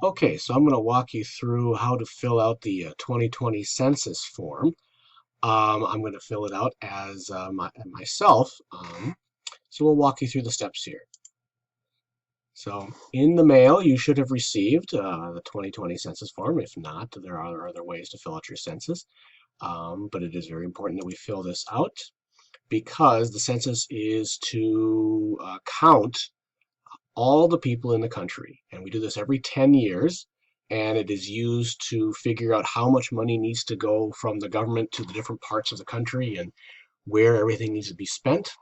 Okay, so I'm going to walk you through how to fill out the 2020 census form. I'm going to fill it out as myself. So we'll walk you through the steps here. So in the mail, you should have received the 2020 census form. If not, there are other ways to fill out your census. But it is very important that we fill this out because the census is to count all the people in the country. And we do this every 10 years. And it is used to figure out how much money needs to go from the government to the different parts of the country and where everything needs to be spent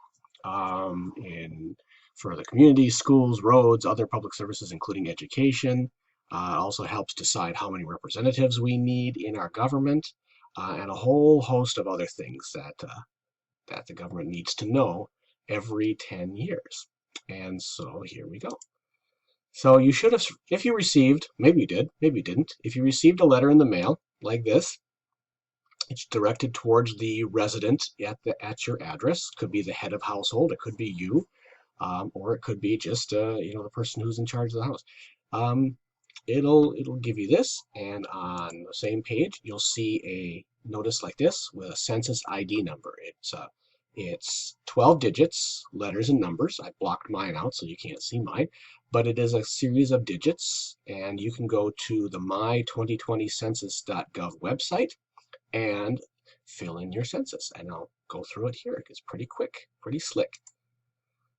for the communities, schools, roads, other public services, including education. Also helps decide how many representatives we need in our government, and a whole host of other things that the government needs to know every 10 years. And so here we go. So you should have, if you received, maybe you did, maybe you didn't, if you received a letter in the mail like this, it's directed towards the resident at your address. Could be the head of household, it could be you, or it could be just the person who's in charge of the house. Um, it'll give you this, and on the same page you'll see a notice like this with a census ID number. It's 12 digits, letters and numbers. I blocked mine out so you can't see mine, but it is a series of digits, and you can go to the my2020census.gov website and fill in your census. And I'll go through it here. It's pretty quick, pretty slick.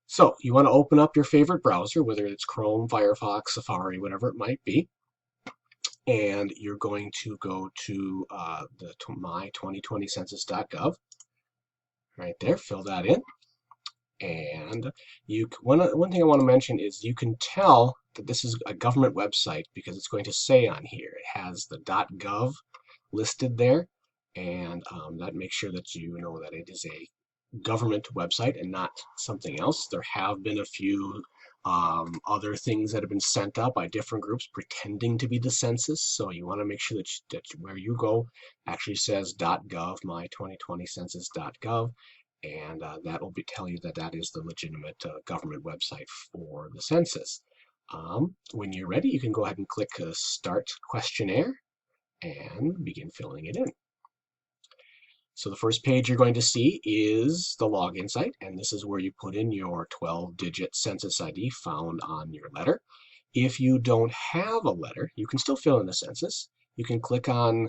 So you want to open up your favorite browser, whether it's Chrome, Firefox, Safari, whatever it might be. And you're going to go to the my2020census.gov. Right there, fill that in. And one thing I want to mention is you can tell that this is a government website because it's going to say on here, it has the .gov listed there, and that makes sure that you know that it is a government website and not something else. There have been a few other things that have been sent out by different groups pretending to be the census, so you want to make sure that where you go actually says .gov, my2020census.gov, and that will tell you that that is the legitimate government website for the census. When you're ready, you can go ahead and click Start Questionnaire and begin filling it in. So the first page you're going to see is the login site, and this is where you put in your 12-digit census ID found on your letter. If you don't have a letter, you can still fill in the census. You can click on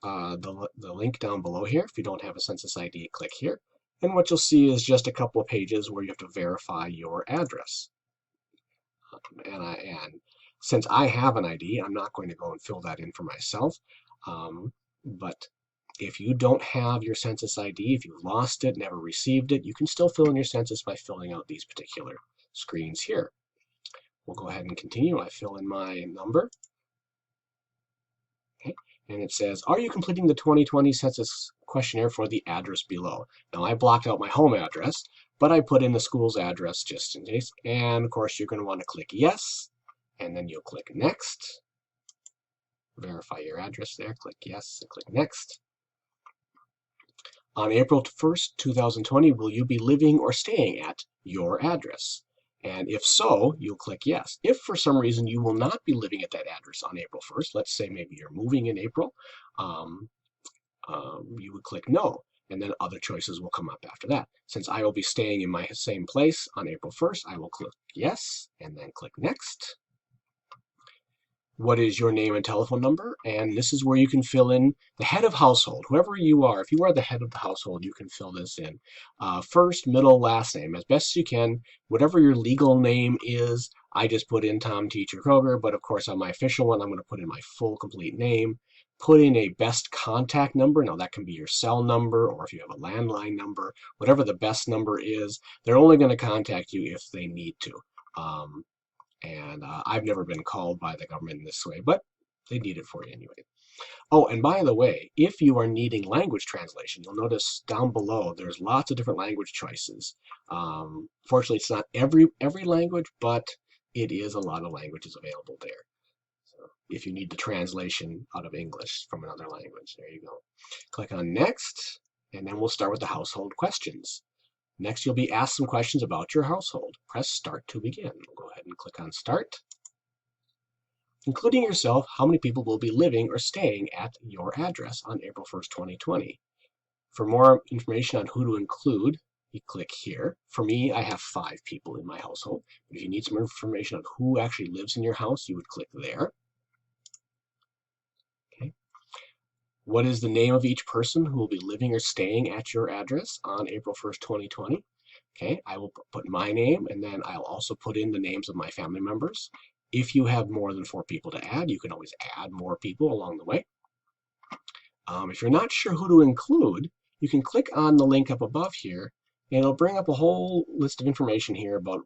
the link down below here. If you don't have a census ID, click here. And what you'll see is just a couple of pages where you have to verify your address. And since I have an ID, I'm not going to go and fill that in for myself. But if you don't have your census ID, if you've lost it, never received it, you can still fill in your census by filling out these particular screens here. We'll go ahead and continue. I fill in my number. Okay. And it says, are you completing the 2020 census questionnaire for the address below? Now, I blocked out my home address, but I put in the school's address just in case. And of course, you're going to want to click yes, and then you'll click next. Verify your address there. Click yes and click next. On April 1st, 2020, will you be living or staying at your address? And if so, you'll click yes. If for some reason you will not be living at that address on April 1st, let's say maybe you're moving in April, you would click no. And then other choices will come up after that. Since I will be staying in my same place on April 1st, I will click yes and then click next. What is your name and telephone number? And this is where you can fill in the head of household, whoever you are. If you are the head of the household, you can fill this in. First, middle, last name, as best you can. Whatever your legal name is, I just put in Tom Teacher Kroger, but of course on my official one, I'm going to put in my full complete name. Put in a best contact number. Now that can be your cell number, or if you have a landline number, whatever the best number is, they're only going to contact you if they need to. And I've never been called by the government in this way, but they need it for you anyway. Oh, and by the way, if you are needing language translation, you'll notice down below there's lots of different language choices. Fortunately, it's not every language, but it is a lot of languages available there. So if you need the translation out of English from another language, there you go. Click on Next, and then we'll start with the household questions. Next, you'll be asked some questions about your household. Press Start to begin. We'll go ahead and click on Start. including yourself, how many people will be living or staying at your address on April 1st, 2020. For more information on who to include, you click here. For me, I have 5 people in my household. But if you need some information on who actually lives in your house, you would click there. Okay. What is the name of each person who will be living or staying at your address on April 1st, 2020? Okay, I will put my name, and then I'll also put in the names of my family members. If you have more than 4 people to add, you can always add more people along the way. If you're not sure who to include, you can click on the link up above here, and it'll bring up a whole list of information here about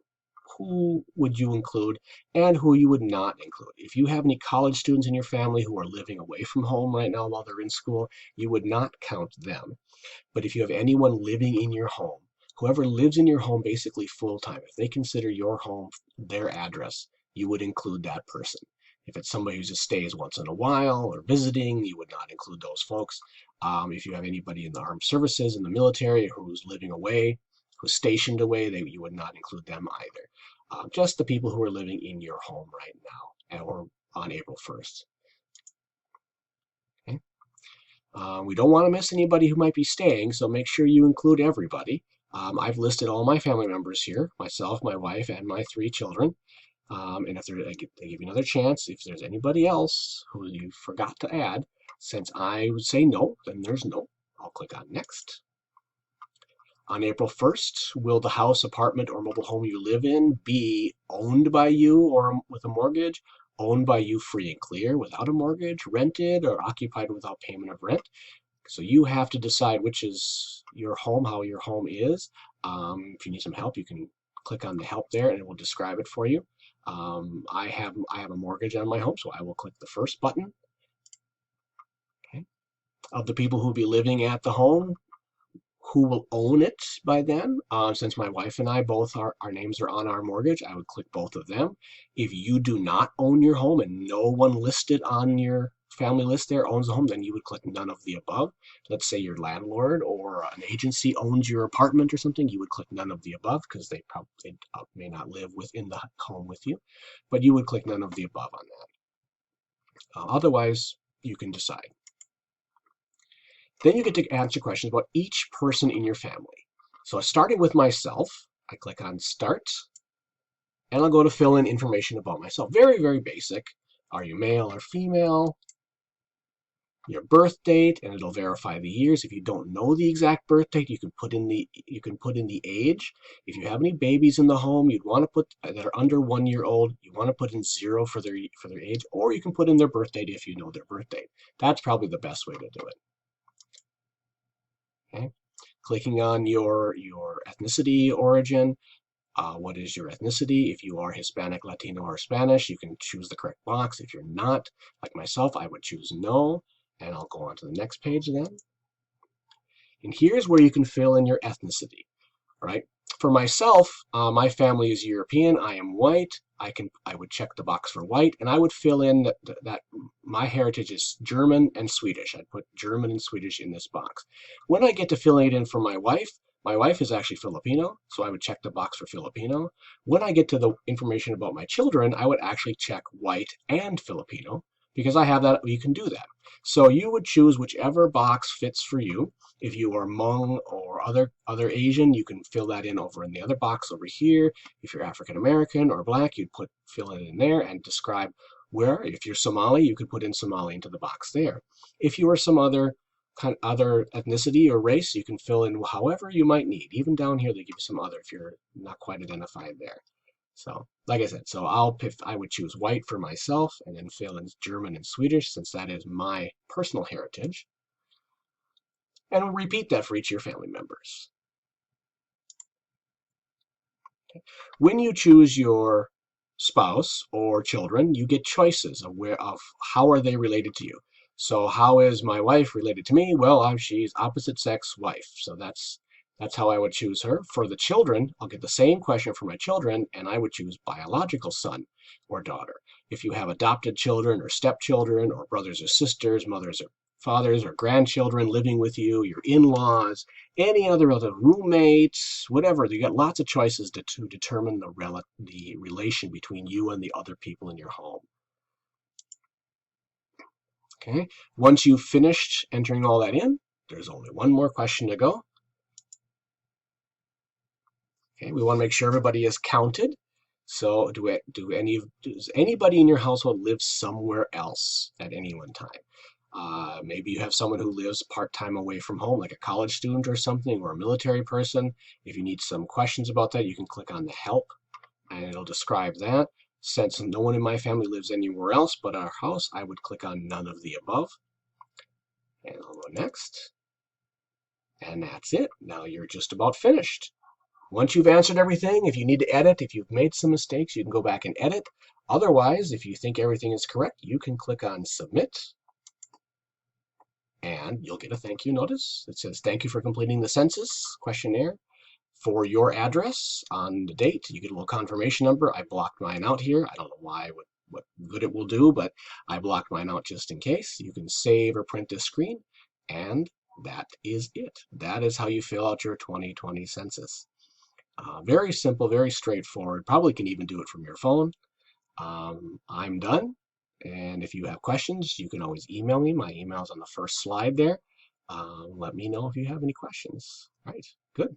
who would you include and who you would not include. If you have any college students in your family who are living away from home right now while they're in school, you would not count them. But if you have anyone living in your home, whoever lives in your home basically full time, if they consider your home their address, you would include that person. If it's somebody who just stays once in a while or visiting, you would not include those folks. If you have anybody in the armed services, in the military, who's living away, who's stationed away, you would not include them either. Just the people who are living in your home right now or on April 1st. Okay? We don't want to miss anybody who might be staying, so make sure you include everybody. I've listed all my family members here, myself, my wife, and my 3 children. And if they give you another chance, if there's anybody else who you forgot to add, since I would say no, then there's no. I'll click on next. On April 1st, will the house, apartment, or mobile home you live in be owned by you or with a mortgage, owned by you free and clear without a mortgage, rented, or occupied without payment of rent? So you have to decide which is your home, how your home is. If you need some help, you can click on the help there and it will describe it for you. I have a mortgage on my home, so I will click the first button. Okay. Of the people who will be living at the home, who will own it by then? Since my wife and I both our names are on our mortgage, I would click both of them. If you do not own your home and no one listed on your family list there owns the home, then you would click none of the above. Let's say your landlord or an agency owns your apartment or something, you would click none of the above because they probably may not live within the home with you, but you would click none of the above on that. Otherwise, you can decide. Then you get to answer questions about each person in your family. So starting with myself, I click on Start, and I'll go to fill in information about myself. Very, very basic. Are you male or female? Your birth date, and it'll verify the years. If you don't know the exact birth date, you can put in the age. If you have any babies in the home, you'd want to put that are under 1 year old, you want to put in 0 for their age, or you can put in their birth date if you know their birth date. That's probably the best way to do it. Okay. Clicking on your ethnicity origin. What is your ethnicity? If you are Hispanic, Latino, or Spanish, you can choose the correct box. If you're not, like myself, I would choose no. And I'll go on to the next page then. And here's where you can fill in your ethnicity, right? For myself, my family is European. I am white. I would check the box for white, and I would fill in that my heritage is German and Swedish. I'd put German and Swedish in this box. When I get to filling it in for my wife is actually Filipino, so I would check the box for Filipino. When I get to the information about my children, I would actually check white and Filipino because I have that. You can do that. So you would choose whichever box fits for you. If you are Hmong or other Asian, you can fill that in over in the other box over here. If you're African American or Black, you'd fill it in there and describe where. If you're Somali, you could put in Somali into the box there. If you are some other ethnicity or race, you can fill in however you might need. Even down here, they give you some other if you're not quite identified there. So, like I said, I would choose white for myself and then fill in German and Swedish since that is my personal heritage. And repeat that for each of your family members. Okay. When you choose your spouse or children, you get choices of how are they related to you. So how is my wife related to me? Well, she's opposite sex wife. So that's how I would choose her. For the children, I'll get the same question for my children, and I would choose biological son or daughter. If you have adopted children or stepchildren or brothers or sisters, mothers or fathers or grandchildren living with you, your in-laws, any other roommates, whatever, you got lots of choices to determine the relation between you and the other people in your home. Okay, once you've finished entering all that in, there's only one more question to go. Okay, we want to make sure everybody is counted. So does anybody in your household live somewhere else at any one time? Maybe you have someone who lives part-time away from home, like a college student or something, or a military person. If you need some questions about that, you can click on the help and it'll describe that. Since no one in my family lives anywhere else but our house, I would click on none of the above. And I'll go next. And that's it. Now you're just about finished. Once you've answered everything, if you need to edit, if you've made some mistakes, you can go back and edit. Otherwise, if you think everything is correct, you can click on Submit, and you'll get a thank you notice. It says, thank you for completing the census questionnaire. For your address on the date, you get a little confirmation number. I blocked mine out here. I don't know why, what good it will do, but I blocked mine out just in case. You can save or print this screen, and that is it. That is how you fill out your 2020 census. Very simple, very straightforward. Probably can even do it from your phone. I'm done. And if you have questions, you can always email me. My email's on the first slide there. Let me know if you have any questions. All right, good.